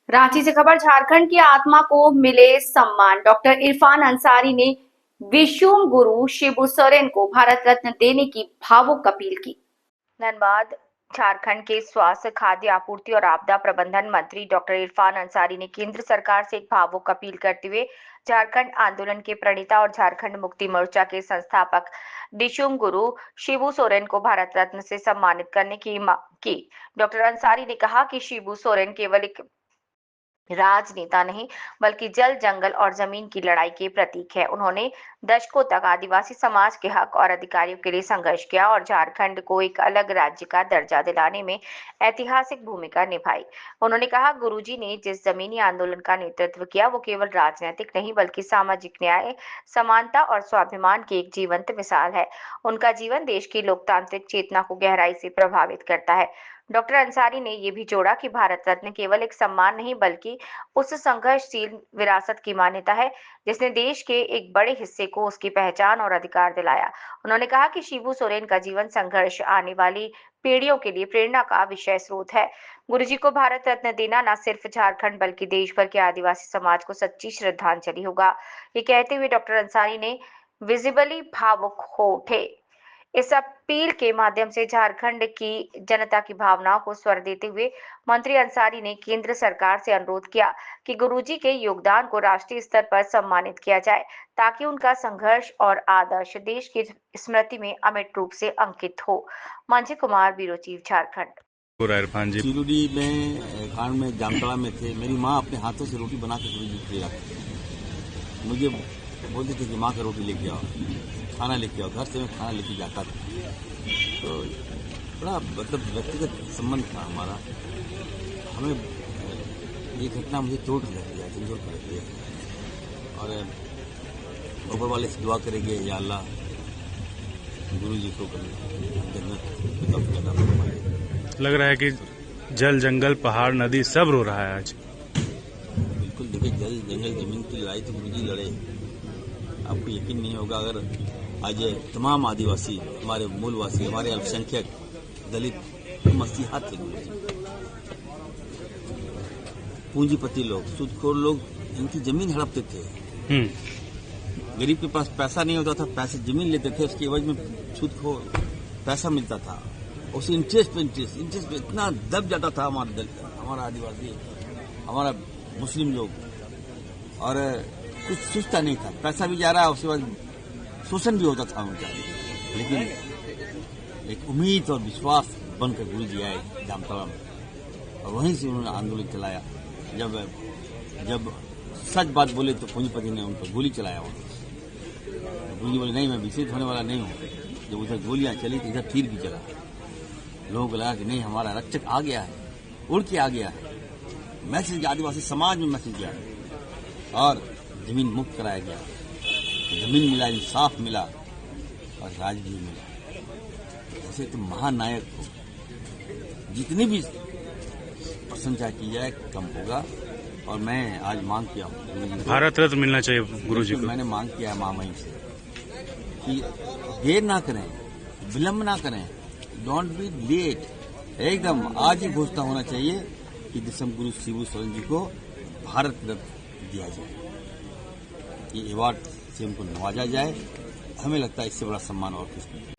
रांची से खबर। झारखंड की आत्मा को मिले सम्मान। डॉक्टर इरफान अंसारी ने विश्व गुरु शिबू सोरेन को भारत रत्न देने की भावुक अपील की। धनबाद। झारखंड के स्वास्थ्य, खाद्य आपूर्ति और आपदा प्रबंधन मंत्री डॉक्टर इरफान अंसारी ने केंद्र सरकार से एक भावुक अपील करते हुए झारखंड आंदोलन के प्रणेता और झारखंड मुक्ति मोर्चा के संस्थापक दिशुम गुरु शिबू सोरेन को भारत रत्न से सम्मानित करने की मांग की। डॉक्टर अंसारी ने कहा कि शिबू सोरेन केवल एक राजनेता नहीं बल्कि जल, जंगल और जमीन की लड़ाई के प्रतीक है। उन्होंने दशकों तक आदिवासी समाज के हक और अधिकारियों के लिए संघर्ष किया और झारखंड को एक अलग राज्य का दर्जा दिलाने में ऐतिहासिक भूमिका निभाई। उन्होंने कहा, गुरुजी ने जिस जमीनी आंदोलन का नेतृत्व किया वो केवल राजनीतिक नहीं बल्कि सामाजिक न्याय, समानता और स्वाभिमान की एक जीवंत मिसाल है। उनका जीवन देश की लोकतांत्रिक चेतना को गहराई से प्रभावित करता है। डॉक्टर अंसारी ने ये भी जोड़ा कि भारत रत्न केवल एक सम्मान नहीं बल्कि उस संघर्षशील विरासत की मान्यता है जिसने देश के एक बड़े हिस्से को उसकी पहचान और अधिकार दिलाया। उन्होंने कहा कि शिबू सोरेन का जीवन संघर्ष आने वाली पीढ़ियों के लिए प्रेरणा का विषय स्रोत है। गुरुजी को भारत रत्न देना न सिर्फ झारखंड बल्कि देश भर के आदिवासी समाज को सच्ची श्रद्धांजलि होगा। ये कहते हुए डॉक्टर अंसारी ने विजिबली भावुक हो उठे। इस अपील के माध्यम से झारखंड की जनता की भावनाओं को स्वर देते हुए मंत्री अंसारी ने केंद्र सरकार से अनुरोध किया कि गुरुजी के योगदान को राष्ट्रीय स्तर पर सम्मानित किया जाए ताकि उनका संघर्ष और आदर्श देश की स्मृति में अमिट रूप से अंकित हो। मंजी कुमार, ब्यूरो चीफ, झारखंड। इरफान जी शिरूडी में कांड में जामताड़ा में थे। मेरी माँ अपने हाथों से रोटी बना के गुरुजी को खिलाती थी। मुझे बोलते थे कि माँ का रोटी लेके आओ, खाना लेके आओ। घर से मैं खाना लेके जाता था। तो बड़ा मतलब व्यक्तिगत संबंध था हमारा। हमें ये घटना मुझे तोड़ रहती है, झंझोड़ कर रखती है। और ऊपर वाले से दुआ करेंगे, या अल्लाह गुरुजी को जन्नत करना। लग रहा है कि जल, जंगल, पहाड़, नदी सब रो रहा है आज। बिल्कुल, देखिए, जल, जंगल, जमीन की लड़ाई तो गुरुजी लड़े। आपको यकीन नहीं होगा अगर आज तमाम आदिवासी, हमारे मूलवासी, हमारे अल्पसंख्यक, दलित मसीहा थे गुरुजी। पूंजीपति लोग, सूदखोर लोग इनकी जमीन हड़पते थे। गरीब के पास पैसा नहीं होता था, पैसे जमीन लेते थे, उसके एवज में सूदखोर पैसा मिलता था। उस इंटरेस्ट पे इतना दब जाता था हमारा दलित, हमारा आदिवासी, हमारा मुस्लिम लोग। और कुछ सोचता नहीं था, पैसा भी जा रहा है, उसके बाद शोषण भी होता था उनका। लेकिन एक उम्मीद और विश्वास बनकर गुरुजी आए जामताड़ा में, और वहीं से उन्होंने आंदोलन चलाया। जब सच बात बोले तो पूंजीपति ने उन पर गोली चलाया। गुरुजी बोले, नहीं, मैं विचलित होने वाला नहीं हूँ। जब उधर गोलियां चली तो इधर तीर भी चला। लोगों को लगा कि नहीं, हमारा रक्षक आ गया है, उड़ के आ गया है। मैसेज आदिवासी समाज में मैसेज गया और जमीन मुक्त कराया गया। जमीन मिला, इंसाफ मिला और राज भी मिला। ऐसे तो महानायक को जितनी भी प्रशंसा की जाए कम होगा। और मैं आज मांग किया हूँ भारत रत्न मिलना चाहिए गुरुजी को। मैंने मांग किया है महामहिम से कि देर ना करें, विलंब ना करें, डोंट बी लेट। एकदम आज ही घोषणा होना चाहिए कि दिसम गुरु शिबू सोरेन जी को भारत रत्न दिया जाए। ये अवार्ड से उनको नवाजा जाए। हमें लगता है इससे बड़ा सम्मान और कुछ नहीं।